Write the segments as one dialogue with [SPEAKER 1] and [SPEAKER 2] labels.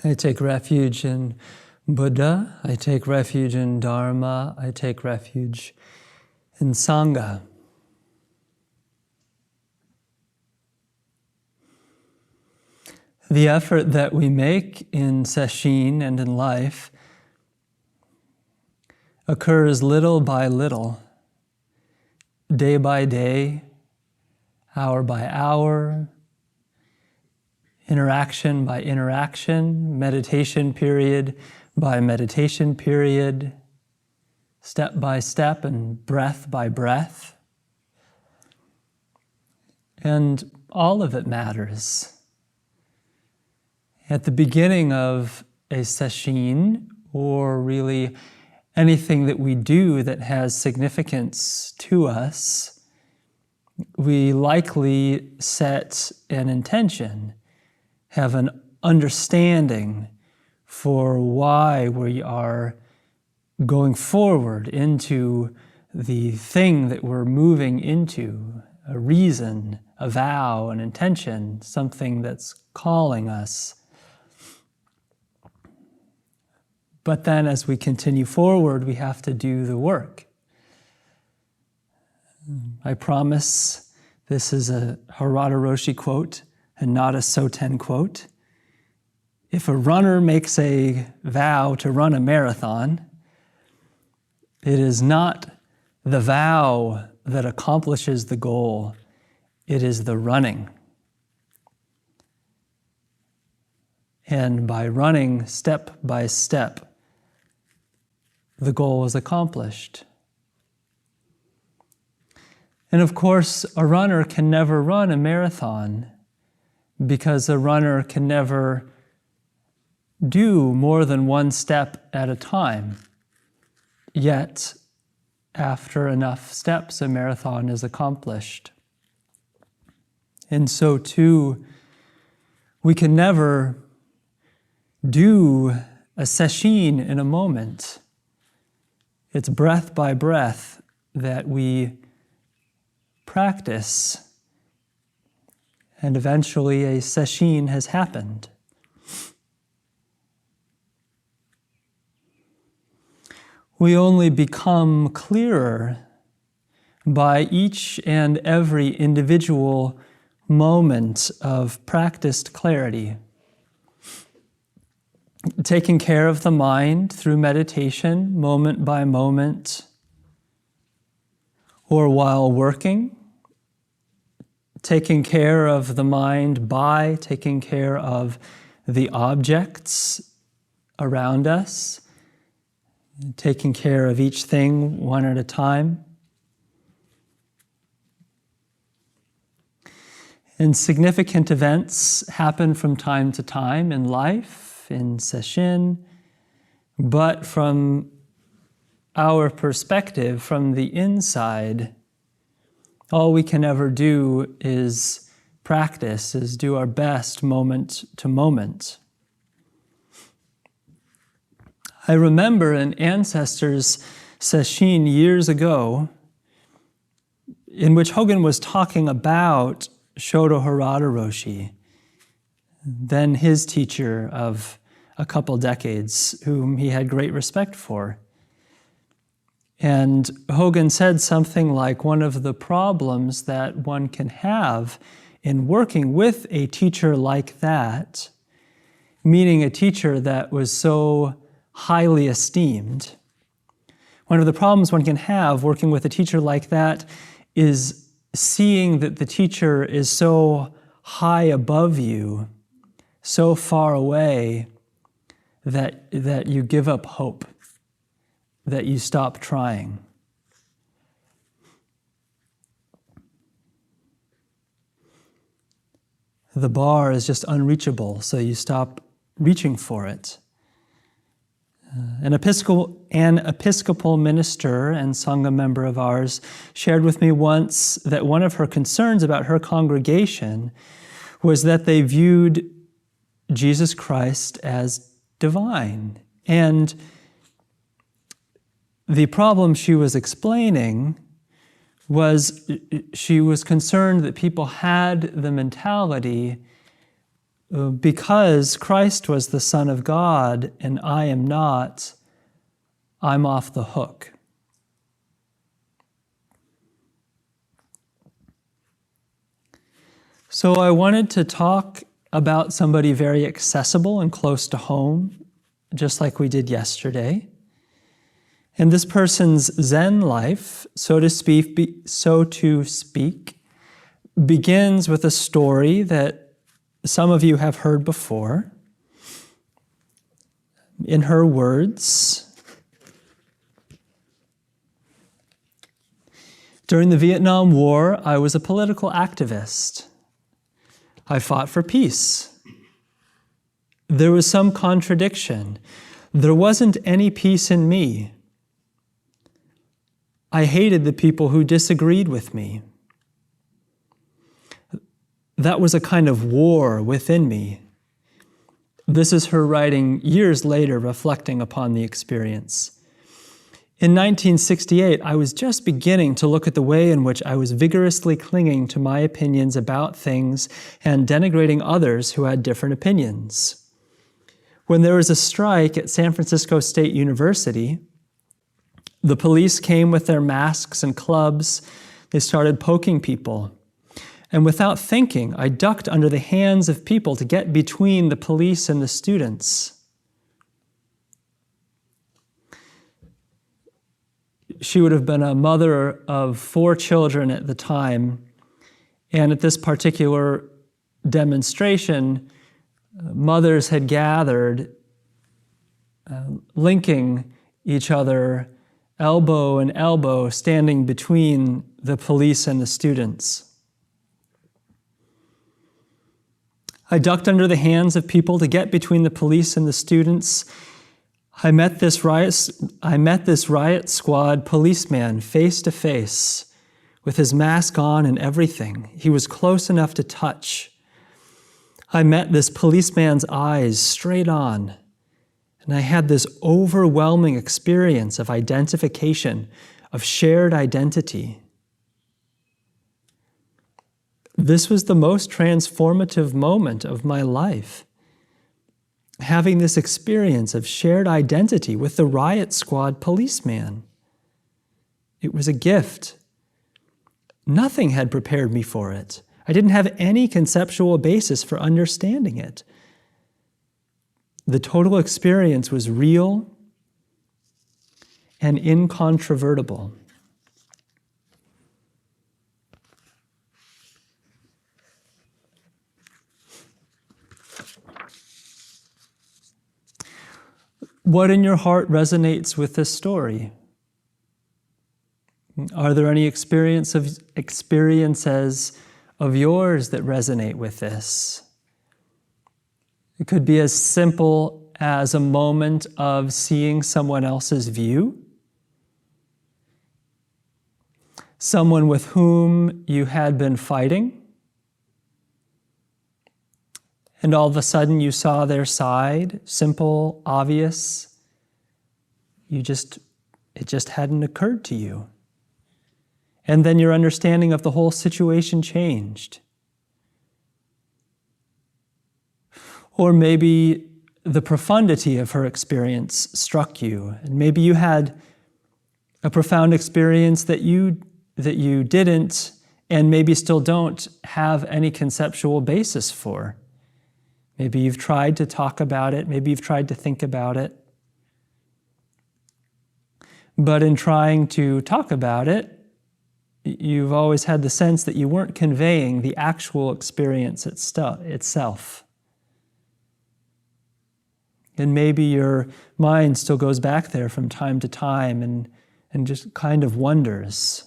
[SPEAKER 1] I take refuge in Buddha, I take refuge in Dharma, I take refuge in Sangha. The effort that we make in Sesshin and in life occurs little by little, day by day, hour by hour, interaction by interaction, meditation period by meditation period, step by step and breath by breath. And all of it matters. At the beginning of a sesshin, or really anything that we do that has significance to us, we likely set an intention, have an understanding for why we are going forward into the thing that we're moving into, a reason, a vow, an intention, something that's calling us. But then as we continue forward, we have to do the work. I promise this is a Harada Roshi quote and not a Soten quote. If a runner makes a vow to run a marathon, it is not the vow that accomplishes the goal, it is the running. And by running step by step, the goal is accomplished. And of course, a runner can never run a marathon because a runner can never do more than one step at a time. Yet, after enough steps, a marathon is accomplished. And so too, we can never do a sesshin in a moment. It's breath by breath that we practice, and eventually a sesshin has happened. We only become clearer by each and every individual moment of practiced clarity. Taking care of the mind through meditation, moment by moment, or while working. Taking care of the mind by taking care of the objects around us. Taking care of each thing one at a time. And significant events happen from time to time in life, in Sesshin, but from our perspective, from the inside, all we can ever do is practice, is do our best moment to moment. I remember an ancestor's Sesshin years ago in which Hogen was talking about Shodo Harada Roshi, then his teacher of a couple decades, whom he had great respect for. And Hogen said something like, one of the problems that one can have in working with a teacher like that, meaning a teacher that was so highly esteemed, one of the problems one can have working with a teacher like that is seeing that the teacher is so high above you, so far away, that you give up hope, that you stop trying. The bar is just unreachable, so you stop reaching for it. An Episcopal minister and Sangha member of ours shared with me once that one of her concerns about her congregation was that they viewed Jesus Christ as divine. And the problem she was explaining was she was concerned that people had the mentality because Christ was the Son of God and I am not, I'm off the hook. So I wanted to talk about somebody very accessible and close to home, just like we did yesterday. And this person's Zen life, so to speak, begins with a story that some of you have heard before. In her words, during the Vietnam War, I was a political activist. I fought for peace. There was some contradiction. There wasn't any peace in me. I hated the people who disagreed with me. That was a kind of war within me. This is her writing years later, reflecting upon the experience. In 1968, I was just beginning to look at the way in which I was vigorously clinging to my opinions about things and denigrating others who had different opinions. When there was a strike at San Francisco State University, the police came with their masks and clubs. They started poking people. And without thinking, I ducked under the hands of people to get between the police and the students. She would have been a mother of 4 children at the time. And at this particular demonstration, mothers had gathered, linking each other elbow and elbow, standing between the police and the students. I ducked under the hands of people to get between the police and the students. I met this riot squad policeman face to face with his mask on and everything. He was close enough to touch. I met this policeman's eyes straight on, and I had this overwhelming experience of identification, of shared identity. This was the most transformative moment of my life. Having this experience of shared identity with the riot squad policeman. It was a gift. Nothing had prepared me for it. I didn't have any conceptual basis for understanding it. The total experience was real and incontrovertible. What in your heart resonates with this story? Are there any experiences of yours that resonate with this? It could be as simple as a moment of seeing someone else's view, someone with whom you had been fighting, and all of a sudden you saw their side, simple, obvious. It just hadn't occurred to you. And then your understanding of the whole situation changed. Or maybe the profundity of her experience struck you, and maybe you had a profound experience that you didn't, and maybe still don't have any conceptual basis for. Maybe you've tried to talk about it, maybe you've tried to think about it. But in trying to talk about it, you've always had the sense that you weren't conveying the actual experience itself. And maybe your mind still goes back there from time to time and just kind of wonders.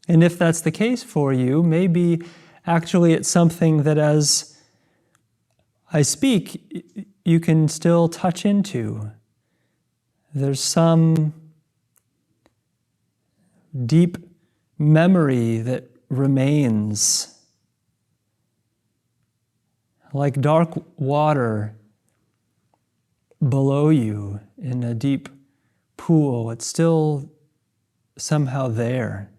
[SPEAKER 1] And if that's the case for you, maybe actually it's something that as I speak, you can still touch into. There's some deep memory that remains, like dark water below you in a deep pool. It's still somehow there.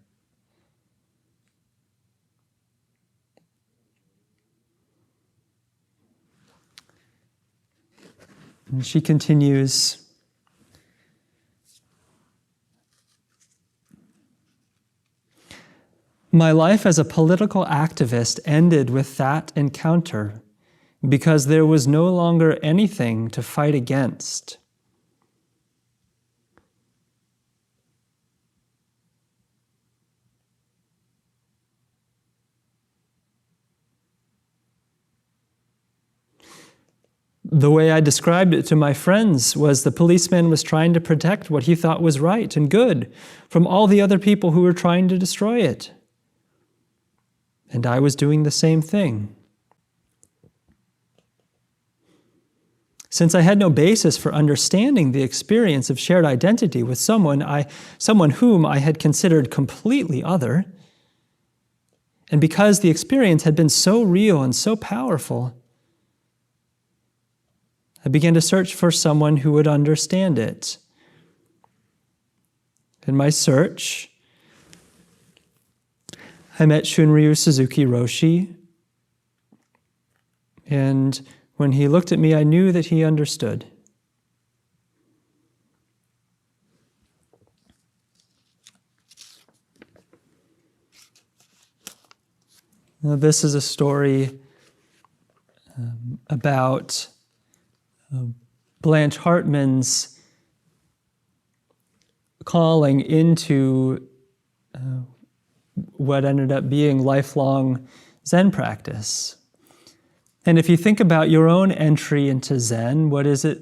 [SPEAKER 1] And she continues, my life as a political activist ended with that encounter because there was no longer anything to fight against. The way I described it to my friends was the policeman was trying to protect what he thought was right and good from all the other people who were trying to destroy it. And I was doing the same thing. Since I had no basis for understanding the experience of shared identity with someone whom I had considered completely other, and because the experience had been so real and so powerful, I began to search for someone who would understand it. In my search, I met Shunryu Suzuki Roshi, and when he looked at me, I knew that he understood. Now, this is a story about Blanche Hartman's calling into what ended up being lifelong Zen practice. And if you think about your own entry into Zen, what is it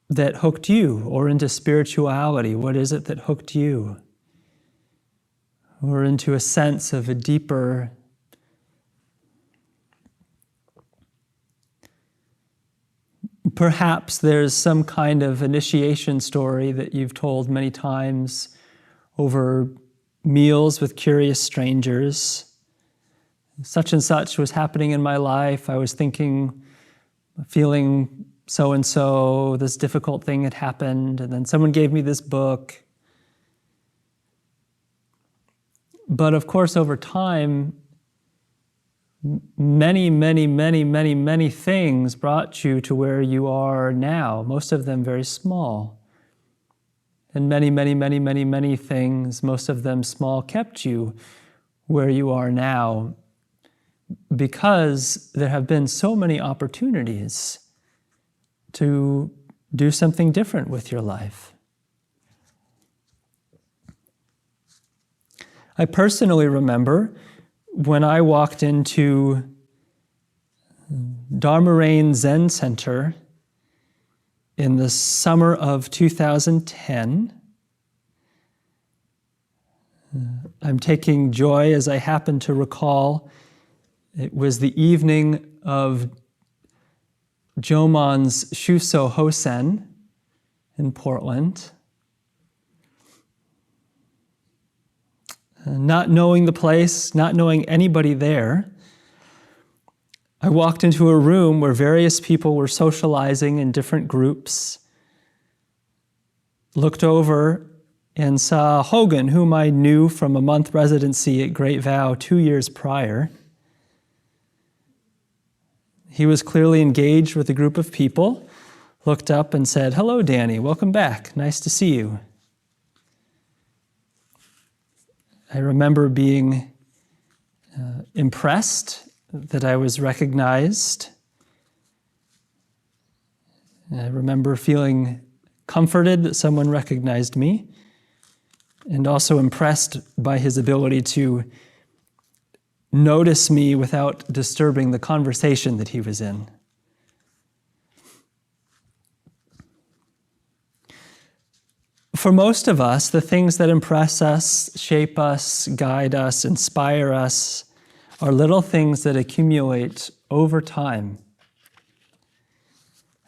[SPEAKER 1] that hooked you? Or into spirituality, what is it that hooked you? Or into a sense of a deeper perhaps there's some kind of initiation story that you've told many times over meals with curious strangers. Such and such was happening in my life. I was thinking, feeling so-and-so, this difficult thing had happened, and then someone gave me this book. But of course, over time, many things brought you to where you are now, most of them very small. And many things, most of them small, kept you where you are now because there have been so many opportunities to do something different with your life. I personally remember when I walked into Dharma Rain Zen Center in the summer of 2010. I'm taking joy as I happen to recall it was the evening of Jomon's Shuso Hosen in Portland. Not knowing the place, not knowing anybody there, I walked into a room where various people were socializing in different groups, looked over and saw Hogan, whom I knew from a month residency at Great Vow 2 years prior. He was clearly engaged with a group of people, looked up and said, "Hello, Danny, welcome back, nice to see you." I remember being impressed that I was recognized. I remember feeling comforted that someone recognized me, and also impressed by his ability to notice me without disturbing the conversation that he was in. For most of us, the things that impress us, shape us, guide us, inspire us, are little things that accumulate over time.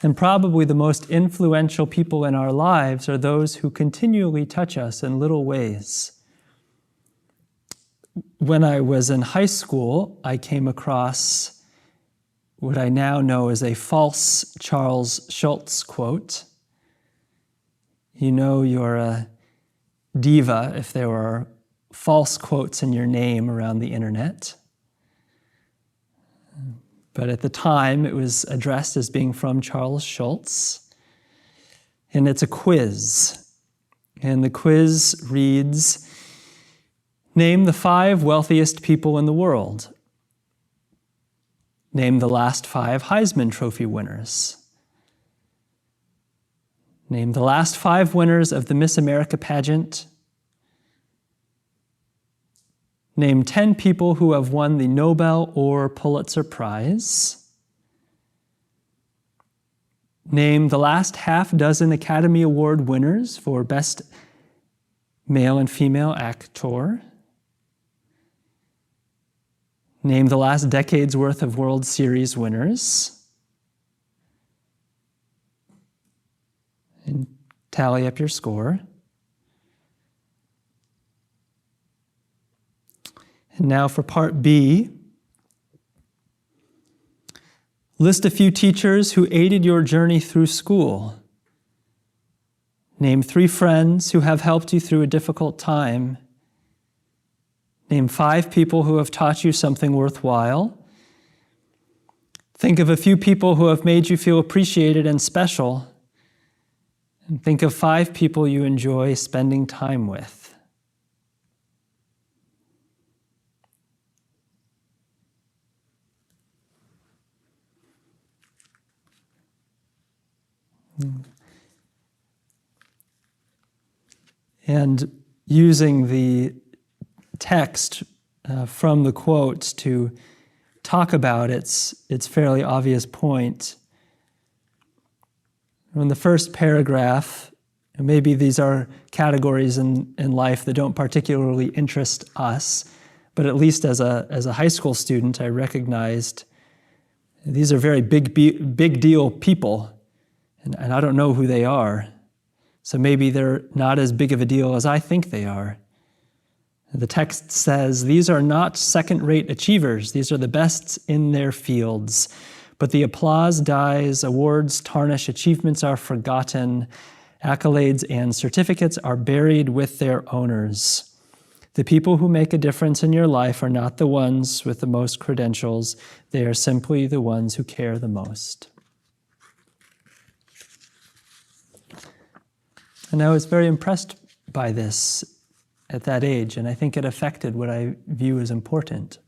[SPEAKER 1] And probably the most influential people in our lives are those who continually touch us in little ways. When I was in high school, I came across what I now know is a false Charles Schulz quote. You know you're a diva if there were false quotes in your name around the internet. But at the time, it was addressed as being from Charles Schulz. And it's a quiz. And the quiz reads, name the 5 wealthiest people in the world. Name the last 5 Heisman Trophy winners. Name the last 5 winners of the Miss America pageant. Name 10 people who have won the Nobel or Pulitzer Prize. Name the last half dozen Academy Award winners for Best Male and Female Actor. Name the last decade's worth of World Series winners. And tally up your score. And now for part B. List a few teachers who aided your journey through school. Name 3 friends who have helped you through a difficult time. Name 5 people who have taught you something worthwhile. Think of a few people who have made you feel appreciated and special. And think of 5 people you enjoy spending time with. And using the text from the quotes to talk about its fairly obvious point. In the first paragraph, and maybe these are categories in life that don't particularly interest us, but at least as a high school student, I recognized these are very big deal people, and I don't know who they are. So maybe they're not as big of a deal as I think they are. The text says, these are not second-rate achievers. These are the best in their fields. But the applause dies, awards tarnish, achievements are forgotten, accolades and certificates are buried with their owners. The people who make a difference in your life are not the ones with the most credentials. They are simply the ones who care the most. And I was very impressed by this at that age, and I think it affected what I view as important.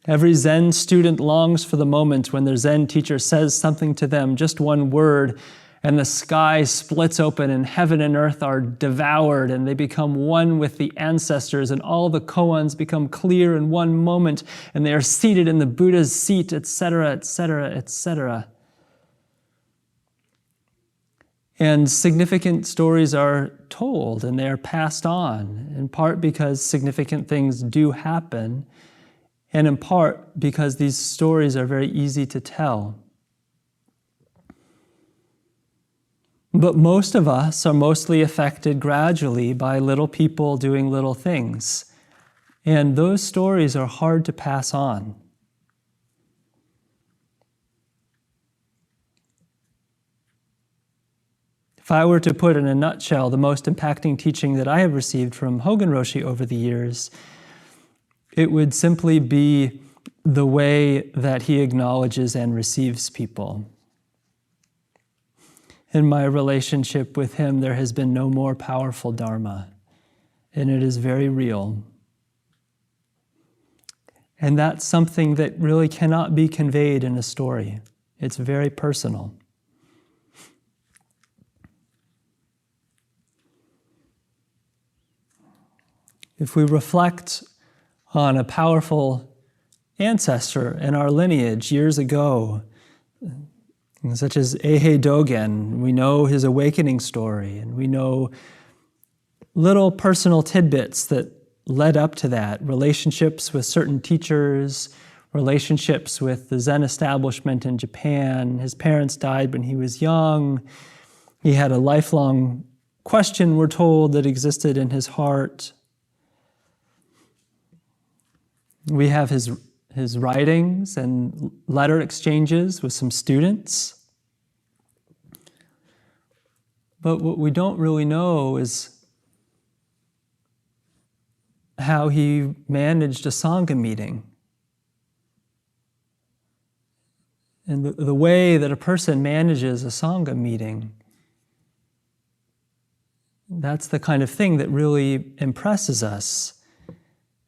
[SPEAKER 1] Every Zen student longs for the moment when their Zen teacher says something to them, just one word, and the sky splits open and heaven and earth are devoured and they become one with the ancestors and all the koans become clear in one moment and they are seated in the Buddha's seat, etc., etc., etc. And significant stories are told and they are passed on, in part because significant things do happen, and in part because these stories are very easy to tell. But most of us are mostly affected gradually by little people doing little things, and those stories are hard to pass on. If I were to put in a nutshell the most impacting teaching that I have received from Hogen Roshi over the years, it would simply be the way that he acknowledges and receives people. In my relationship with him, there has been no more powerful Dharma, and it is very real. And that's something that really cannot be conveyed in a story. It's very personal. If we reflect on a powerful ancestor in our lineage years ago, such as Eihei Dogen, we know his awakening story, and we know little personal tidbits that led up to that, relationships with certain teachers, relationships with the Zen establishment in Japan. His parents died when he was young. He had a lifelong question, we're told, that existed in his heart. We have his writings and letter exchanges with some students. But what we don't really know is how he managed a Sangha meeting. And the way that a person manages a Sangha meeting, that's the kind of thing that really impresses us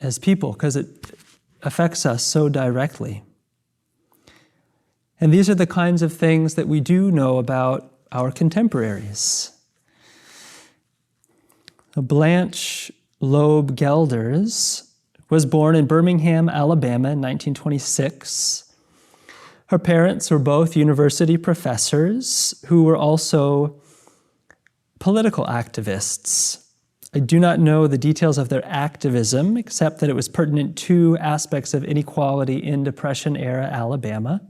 [SPEAKER 1] as people, because it affects us so directly. And these are the kinds of things that we do know about our contemporaries. Blanche Loeb Gelders was born in Birmingham, Alabama in 1926. Her parents were both university professors who were also political activists. I do not know the details of their activism, except that it was pertinent to aspects of inequality in Depression-era Alabama.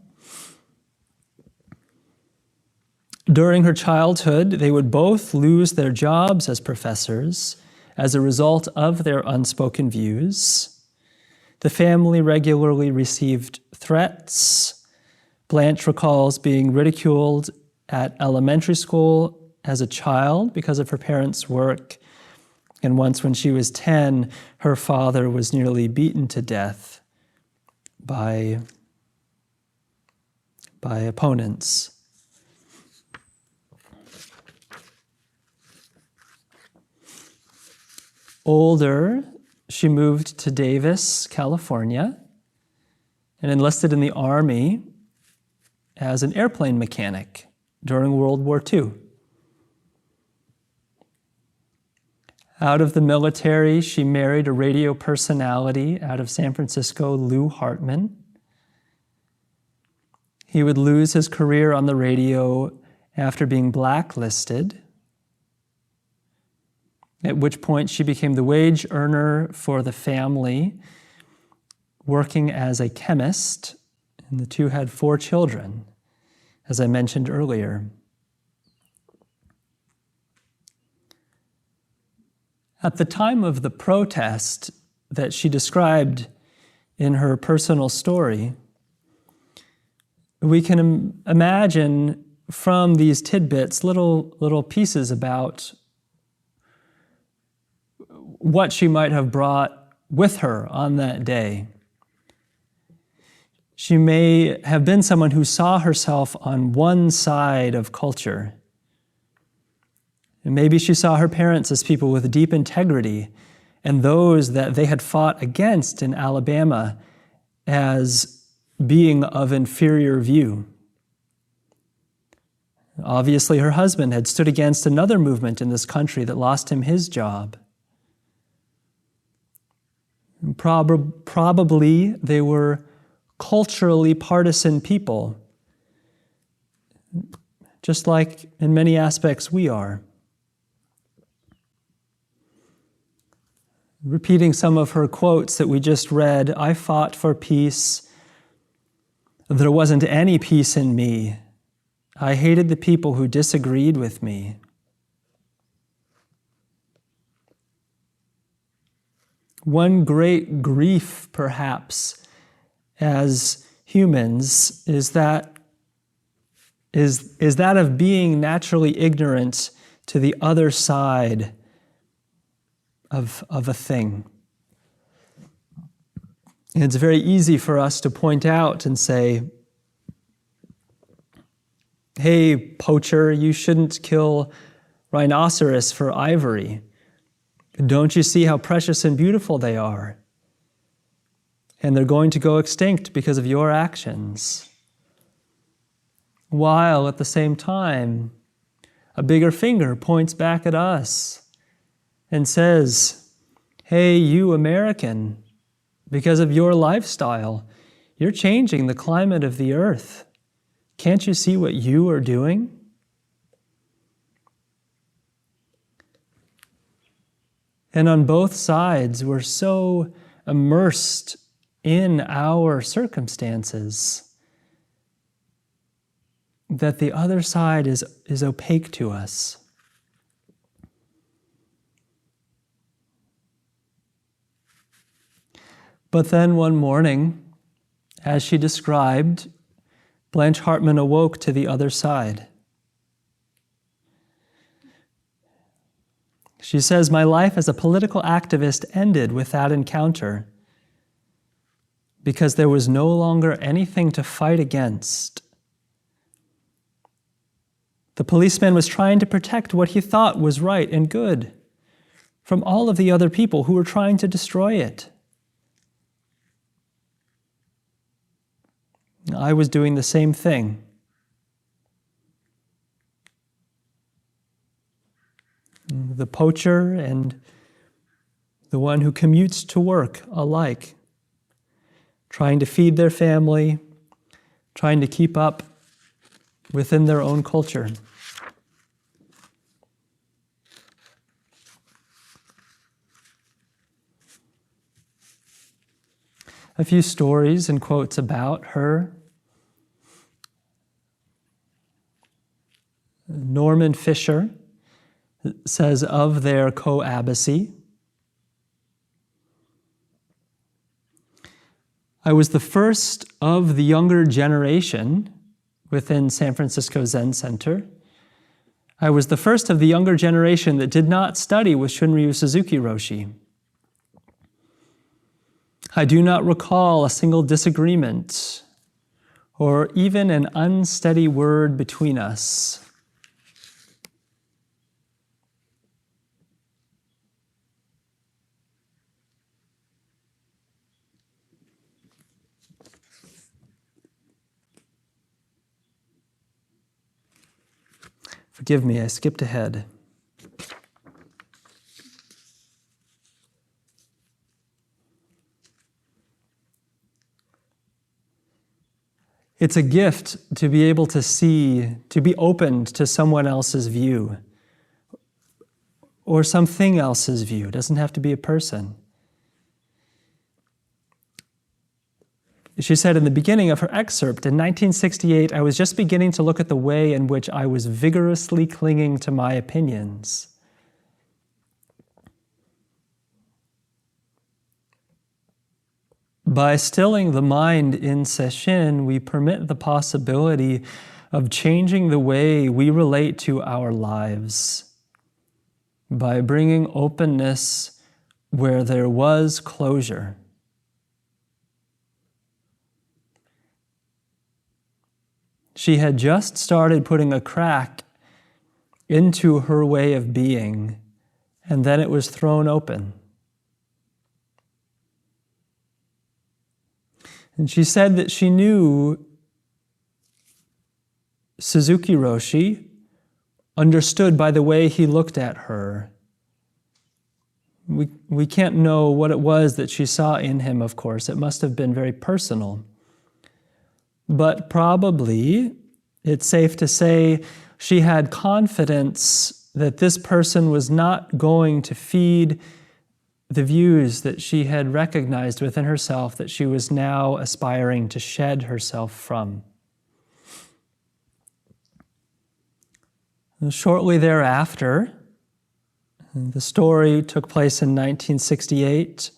[SPEAKER 1] During her childhood, they would both lose their jobs as professors as a result of their unspoken views. The family regularly received threats. Blanche recalls being ridiculed at elementary school as a child because of her parents' work. And once when she was 10, her father was nearly beaten to death by opponents. Older, she moved to Davis, California, and enlisted in the Army as an airplane mechanic during World War II. Out of the military, she married a radio personality out of San Francisco, Lou Hartman. He would lose his career on the radio after being blacklisted, at which point she became the wage earner for the family, working as a chemist, and the two had 4 children, as I mentioned earlier. At the time of the protest that she described in her personal story, we can imagine from these tidbits little pieces about what she might have brought with her on that day. She may have been someone who saw herself on one side of culture. And maybe she saw her parents as people with deep integrity, and those that they had fought against in Alabama as being of inferior view. Obviously, her husband had stood against another movement in this country that lost him his job. Probably they were culturally partisan people, just like in many aspects we are. Repeating some of her quotes that we just read, I fought for peace. There wasn't any peace in me. I hated the people who disagreed with me. One great grief, perhaps, as humans is that of being naturally ignorant to the other side of a thing. And it's very easy for us to point out and say, hey, poacher, you shouldn't kill rhinoceros for ivory. Don't you see how precious and beautiful they are? And they're going to go extinct because of your actions. While at the same time, a bigger finger points back at us and says, hey, you American, because of your lifestyle, you're changing the climate of the earth. Can't you see what you are doing? And on both sides, we're so immersed in our circumstances that the other side is opaque to us. But then one morning, as she described, Blanche Hartman awoke to the other side. She says, "My life as a political activist ended with that encounter because there was no longer anything to fight against. The policeman was trying to protect what he thought was right and good from all of the other people who were trying to destroy it. I was doing the same thing. The poacher and the one who commutes to work alike, trying to feed their family, trying to keep up within their own culture." A few stories and quotes about her. Norman Fisher says of their coabbacy, "I was the first of the younger generation within San Francisco Zen Center. I was the first of the younger generation that did not study with Shunryu Suzuki Roshi. I do not recall a single disagreement or even an unsteady word between us. Forgive me, I skipped ahead. It's a gift to be able to see, to be opened to someone else's view or something else's view. It doesn't have to be a person. She said in the beginning of her excerpt, in 1968, I was just beginning to look at the way in which I was vigorously clinging to my opinions. By stilling the mind in Sesshin, we permit the possibility of changing the way we relate to our lives by bringing openness where there was closure. She had just started putting a crack into her way of being, and then it was thrown open. And she said that she knew Suzuki Roshi, understood by the way he looked at her. We can't know what it was that she saw in him, of course. It must have been very personal. But probably, it's safe to say, she had confidence that this person was not going to feed the views that she had recognized within herself that she was now aspiring to shed herself from. And shortly thereafter, the story took place in 1968,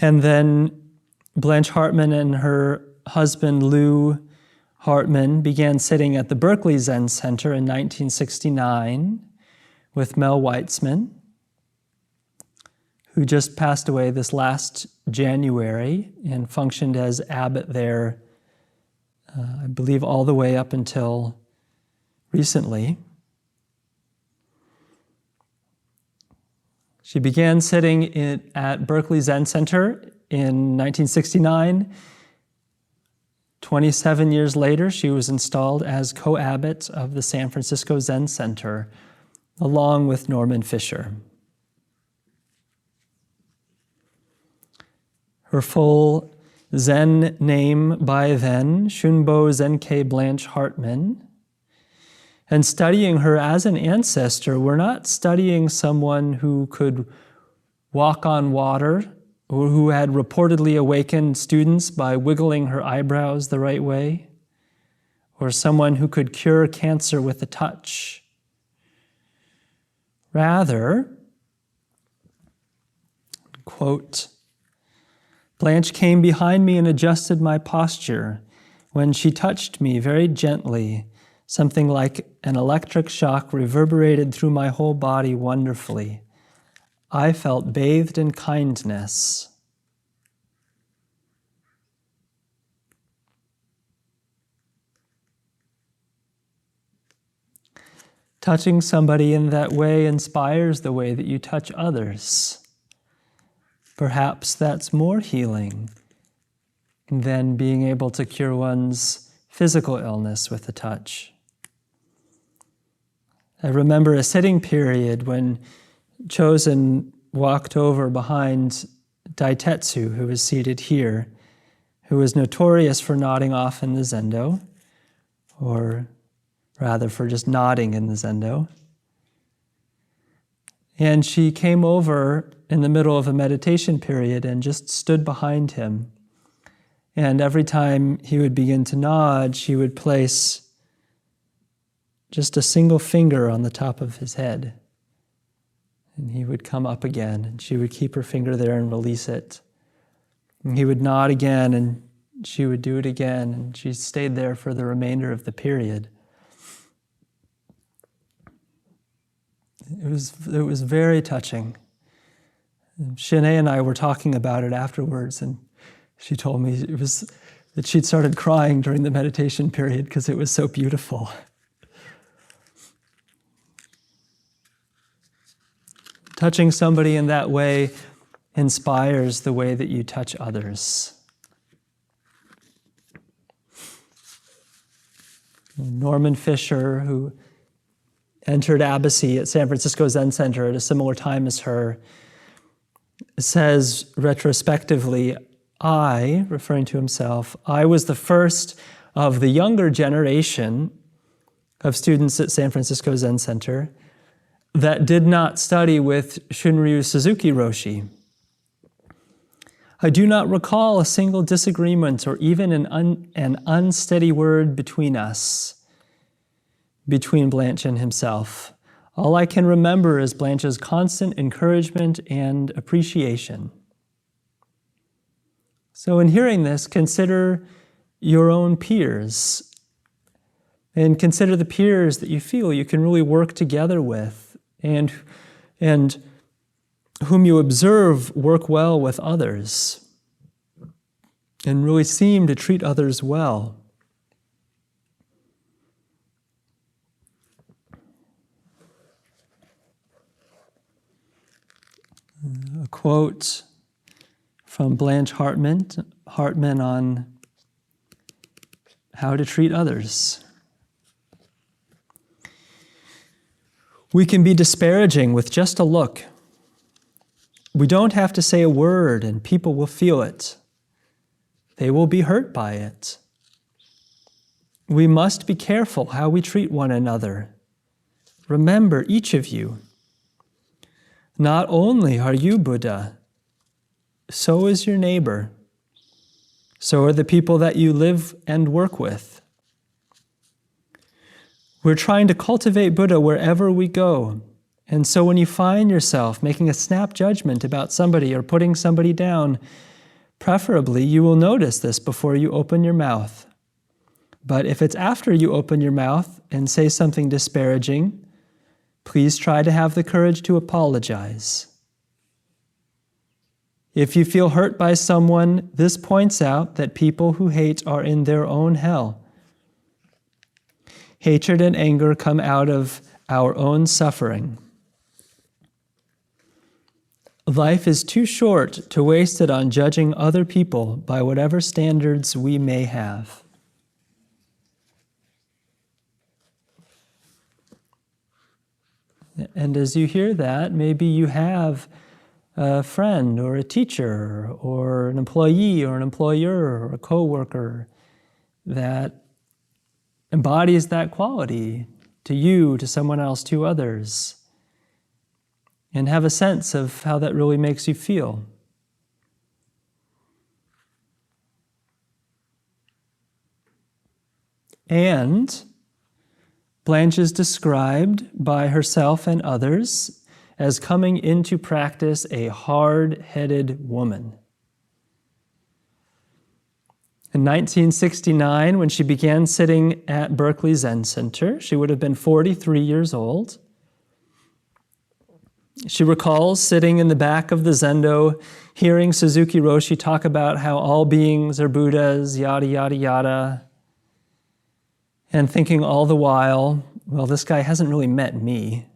[SPEAKER 1] and then Blanche Hartman and her husband Lou Hartman began sitting at the Berkeley Zen Center in 1969 with Mel Weitzman, who just passed away this last January and functioned as abbot there, I believe all the way up until recently. She began sitting at Berkeley Zen Center in 1969. 27 years later, she was installed as co-abbot of the San Francisco Zen Center, along with Norman Fisher. Her full Zen name by then, Shunbo Zenke Blanche Hartman. And studying her as an ancestor, we're not studying someone who could walk on water or who had reportedly awakened students by wiggling her eyebrows the right way, or someone who could cure cancer with a touch. Rather, quote, Blanche came behind me and adjusted my posture when she touched me very gently, Something like an electric shock reverberated through my whole body wonderfully. I felt bathed in kindness. Touching somebody in that way inspires the way that you touch others. Perhaps that's more healing than being able to cure one's physical illness with a touch. I remember a sitting period when Chosen walked over behind Daitetsu, who was seated here, who was notorious for nodding off in the zendo, or rather for just nodding in the zendo. And she came over in the middle of a meditation period and just stood behind him. And every time he would begin to nod, she would place just a single finger on the top of his head. And he would come up again, and she would keep her finger there and release it. And he would nod again, and she would do it again, and she stayed there for the remainder of the period. It was very touching. Shanae and I were talking about it afterwards, and she told me it was that she'd started crying during the meditation period because it was so beautiful. Touching somebody in that way inspires the way that you touch others. Norman Fisher, who entered Abbacy at San Francisco Zen Center at a similar time as her, says retrospectively, I, referring to himself, I was the first of the younger generation of students at San Francisco Zen Center that did not study with Shunryu Suzuki Roshi. I do not recall a single disagreement or even an unsteady word between us, between Blanche and himself. All I can remember is Blanche's constant encouragement and appreciation. So in hearing this, consider your own peers and consider the peers that you feel you can really work together with and whom you observe work well with others and really seem to treat others well. A quote from Blanche Hartman on how to treat others. We can be disparaging with just a look. We don't have to say a word and people will feel it. They will be hurt by it. We must be careful how we treat one another. Remember, each of you, not only are you Buddha, so is your neighbor. So are the people that you live and work with. We're trying to cultivate Buddha wherever we go. And so when you find yourself making a snap judgment about somebody or putting somebody down, preferably you will notice this before you open your mouth. But if it's after you open your mouth and say something disparaging, please try to have the courage to apologize. If you feel hurt by someone, this points out that people who hate are in their own hell. Hatred and anger come out of our own suffering. Life is too short to waste it on judging other people by whatever standards we may have. And as you hear that, maybe you have a friend or a teacher or an employee or an employer or a coworker that embodies that quality to you, to someone else, to others. And have a sense of how that really makes you feel. And Blanche is described by herself and others as coming into practice a hard-headed woman. In 1969, when she began sitting at Berkeley Zen Center, she would have been 43 years old. She recalls sitting in the back of the zendo, hearing Suzuki Roshi talk about how all beings are Buddhas, yada, yada, yada, and thinking all the while, well, this guy hasn't really met me.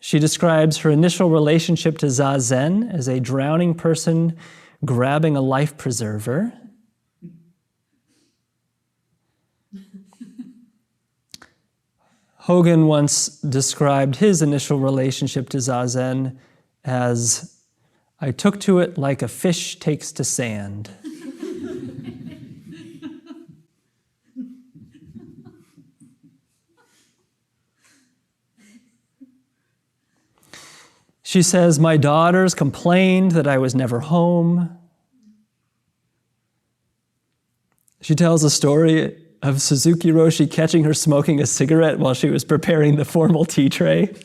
[SPEAKER 1] She describes her initial relationship to Zazen as a drowning person grabbing a life preserver. Hogan once described his initial relationship to Zazen as, I took to it like a fish takes to sand. She says, my daughters complained that I was never home. She tells a story of Suzuki Roshi catching her smoking a cigarette while she was preparing the formal tea tray.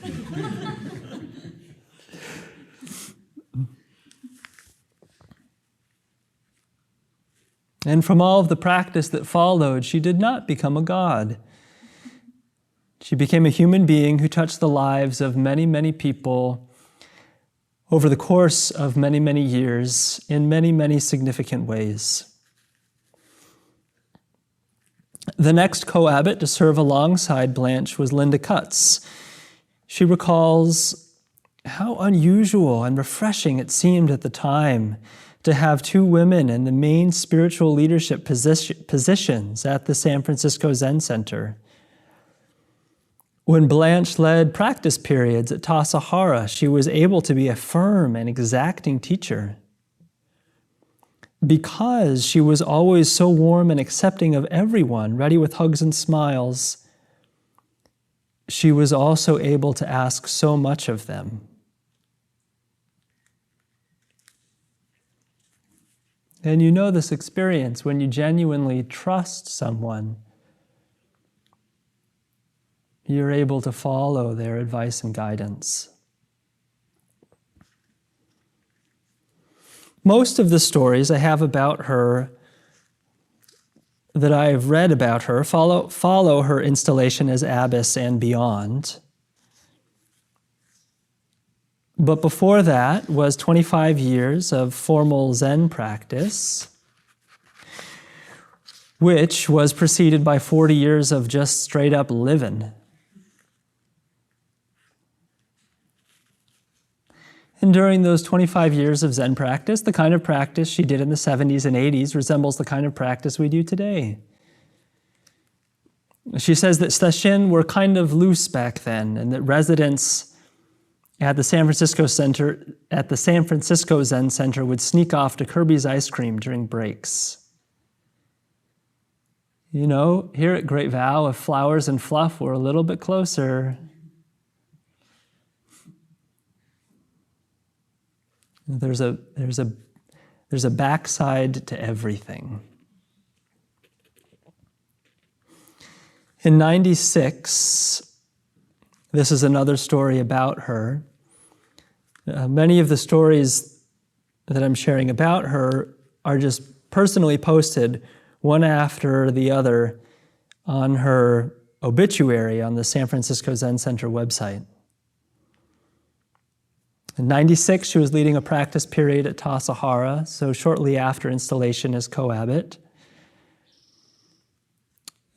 [SPEAKER 1] And from all of the practice that followed, she did not become a god. She became a human being who touched the lives of many, many people over the course of many, many years in many, many significant ways. The next co-abbot to serve alongside Blanche was Linda Cutts. She recalls how unusual and refreshing it seemed at the time to have two women in the main spiritual leadership positions at the San Francisco Zen Center. When Blanche led practice periods at Tassajara, she was able to be a firm and exacting teacher. Because she was always so warm and accepting of everyone, ready with hugs and smiles, she was also able to ask so much of them. And you know this experience when you genuinely trust someone. You're able to follow their advice and guidance. Most of the stories I have about her, that I have read about her, follow her installation as abbess and beyond. But before that was 25 years of formal Zen practice, which was preceded by 40 years of just straight up living. And during those 25 years of Zen practice, the kind of practice she did in the 70s and 80s resembles the kind of practice we do today. She says that Sesshin were kind of loose back then, and that residents at the San Francisco Zen Center would sneak off to Kirby's ice cream during breaks. You know, here at Great Vow, if flowers and fluff were a little bit closer, there's a backside to everything. In 96, this is another story about her. Many of the stories that I'm sharing about her are just personally posted one after the other on her obituary on the San Francisco Zen Center website. In 96, she was leading a practice period at Tassajara, so shortly after installation as co-abbot.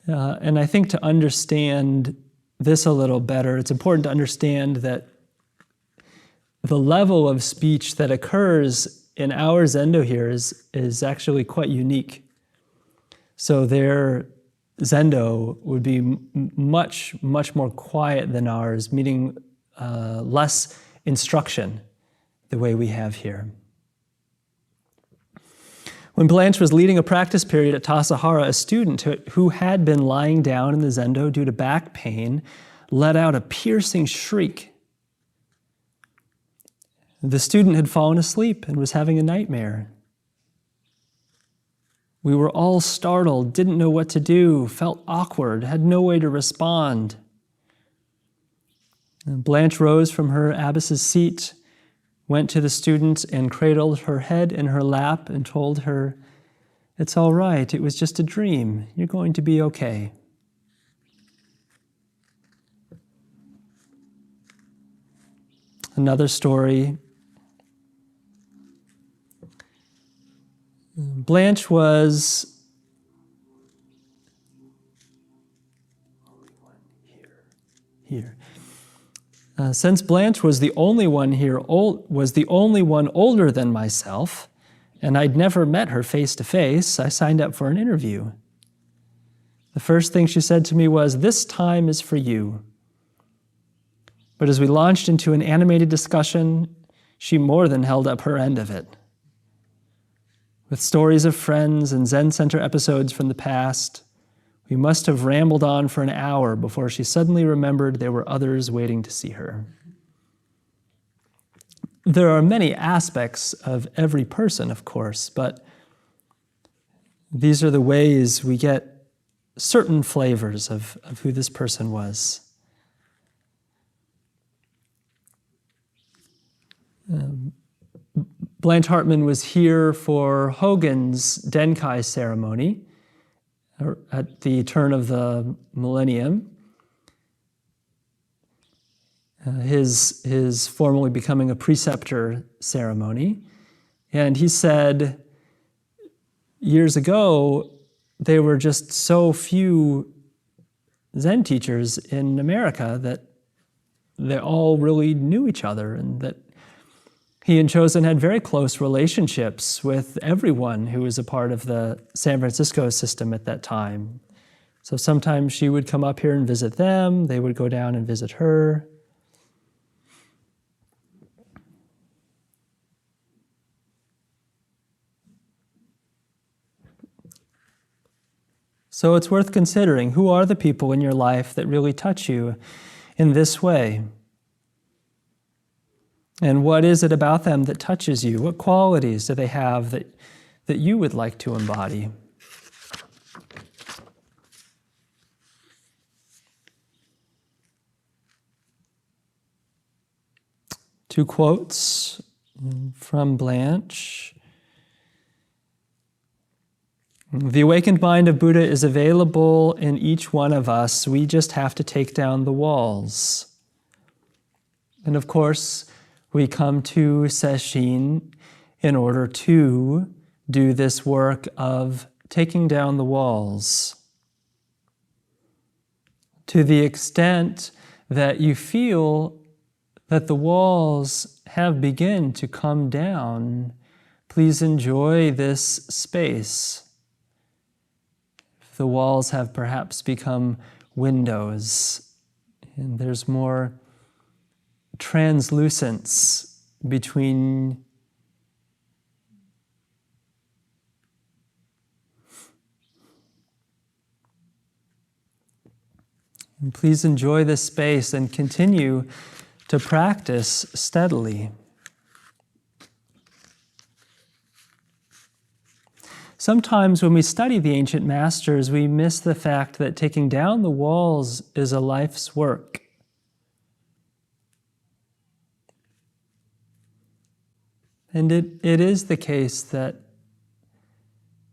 [SPEAKER 1] And I think to understand this a little better, it's important to understand that the level of speech that occurs in our Zendo here is actually quite unique. So their Zendo would be much, much more quiet than ours, meaning less instruction the way we have here. When Blanche was leading a practice period at Tassajara, a student who had been lying down in the Zendo due to back pain let out a piercing shriek. The student had fallen asleep and was having a nightmare. We were all startled, didn't know what to do, felt awkward, had no way to respond. And Blanche rose from her abbess's seat, went to the student and cradled her head in her lap and told her, "It's all right, it was just a dream. You're going to be okay." Another story. Blanche was here. Since Blanche was the only one here, was the only one older than myself, and I'd never met her face to face, I signed up for an interview. The first thing she said to me was, "This time is for you." But as we launched into an animated discussion, she more than held up her end of it. With stories of friends and Zen Center episodes from the past, we must have rambled on for an hour before she suddenly remembered there were others waiting to see her. There are many aspects of every person, of course, but these are the ways we get certain flavors of who this person was. Blanche Hartman was here for Hogan's Denkai ceremony at the turn of the millennium, his formally becoming a preceptor ceremony. And he said, years ago, there were just so few Zen teachers in America that they all really knew each other, and that he and Chosen had very close relationships with everyone who was a part of the San Francisco system at that time. So sometimes she would come up here and visit them, they would go down and visit her. So it's worth considering, who are the people in your life that really touch you in this way? And what is it about them that touches you? What qualities do they have that you would like to embody? Two quotes from Blanche. The awakened mind of Buddha is available in each one of us. We just have to take down the walls. And of course, we come to Sesshin in order to do this work of taking down the walls. To the extent that you feel that the walls have begun to come down, please enjoy this space. If the walls have perhaps become windows, and there's more translucence between and please enjoy this space and continue to practice steadily. Sometimes when we study the ancient masters, we miss the fact that taking down the walls is a life's work. And it is the case that,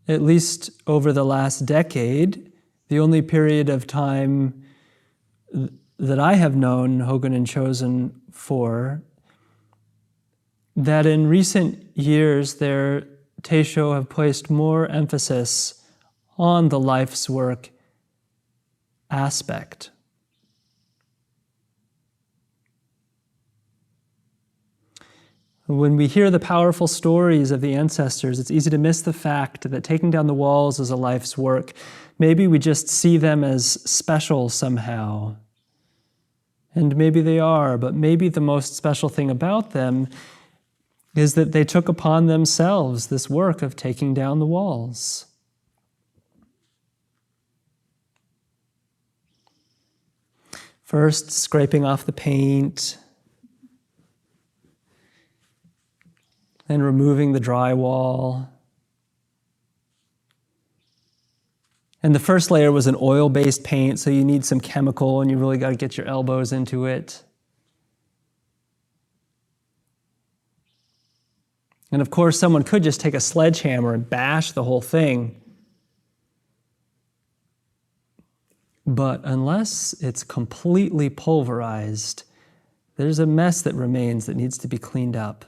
[SPEAKER 1] at least over the last decade, the only period of time that I have known Hogan and Chosen for, that in recent years their Teisho have placed more emphasis on the life's work aspect. When we hear the powerful stories of the ancestors, it's easy to miss the fact that taking down the walls is a life's work. Maybe we just see them as special somehow. And maybe they are, but maybe the most special thing about them is that they took upon themselves this work of taking down the walls. First, scraping off the paint, then removing the drywall. And the first layer was an oil-based paint, so you need some chemical and you really got to get your elbows into it. And of course, someone could just take a sledgehammer and bash the whole thing. But unless it's completely pulverized, there's a mess that remains that needs to be cleaned up.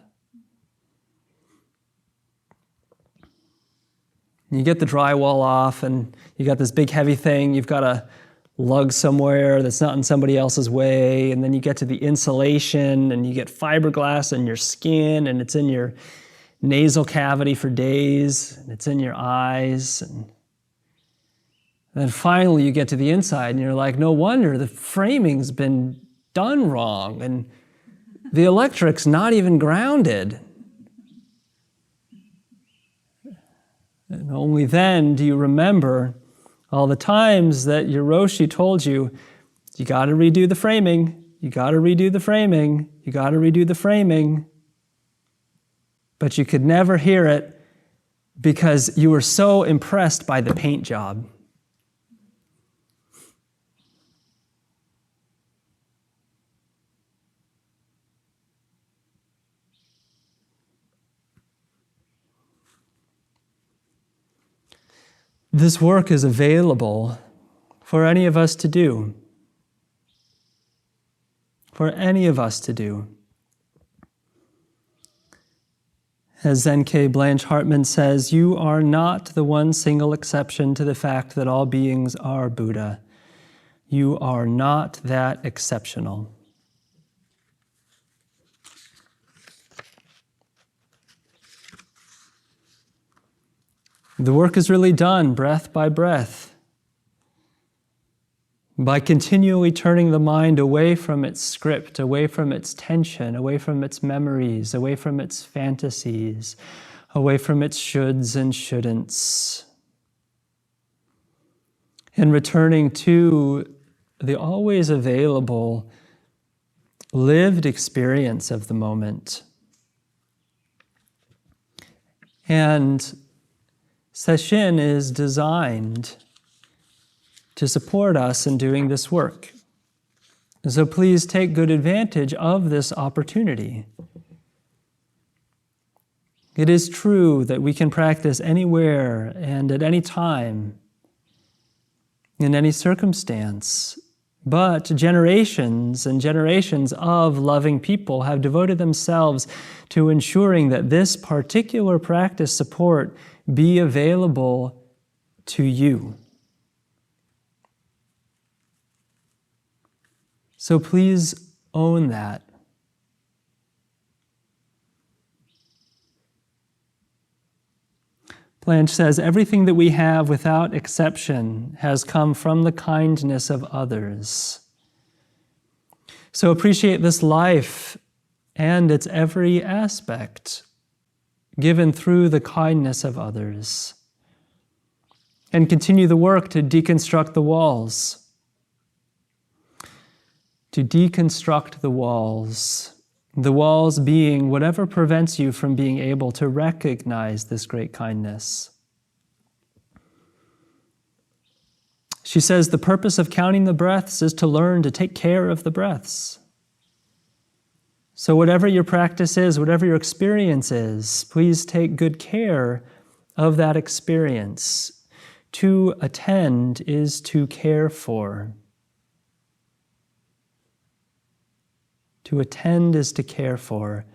[SPEAKER 1] You get the drywall off and you got this big heavy thing you've got to lug somewhere that's not in somebody else's way, and then you get to the insulation and you get fiberglass in your skin and it's in your nasal cavity for days and it's in your eyes, and then finally you get to the inside and you're like, no wonder the framing's been done wrong and the electric's not even grounded. And only then do you remember all the times that your Roshi told you, you got to redo the framing, you got to redo the framing, you got to redo the framing. But you could never hear it because you were so impressed by the paint job. This work is available for any of us to do. For any of us to do. As Zenke Blanche Hartman says, you are not the one single exception to the fact that all beings are Buddha. You are not that exceptional. The work is really done breath by breath, by continually turning the mind away from its script, away from its tension, away from its memories, away from its fantasies, away from its shoulds and shouldn'ts, and returning to the always available lived experience of the moment. And Sesshin is designed to support us in doing this work. So please take good advantage of this opportunity. It is true that we can practice anywhere and at any time, in any circumstance, but generations and generations of loving people have devoted themselves to ensuring that this particular practice support be available to you. So please own that. Blanche says, everything that we have without exception has come from the kindness of others. So appreciate this life and its every aspect given through the kindness of others. And continue the work to deconstruct the walls. To deconstruct the walls being whatever prevents you from being able to recognize this great kindness. She says the purpose of counting the breaths is to learn to take care of the breaths. So whatever your practice is, whatever your experience is, please take good care of that experience. To attend is to care for. To attend is to care for.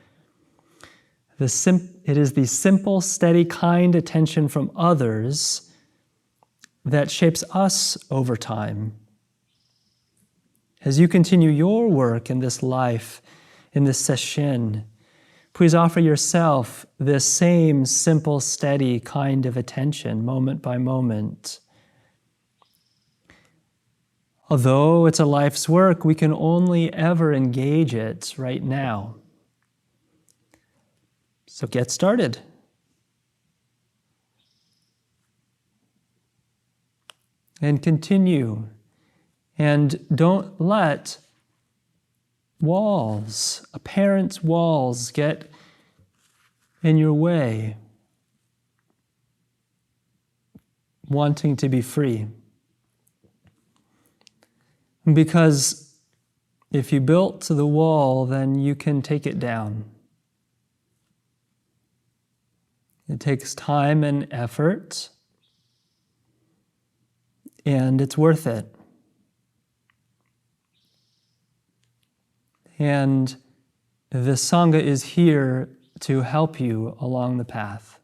[SPEAKER 1] It is the simple, steady, kind attention from others that shapes us over time. As you continue your work in this life, in this sesshin, please offer yourself this same simple, steady kind of attention, moment by moment. Although it's a life's work, we can only ever engage it right now. So get started. And continue. And don't let walls, apparent walls, get in your way, wanting to be free. Because if you built the wall, then you can take it down. It takes time and effort, and it's worth it. And the Sangha is here to help you along the path.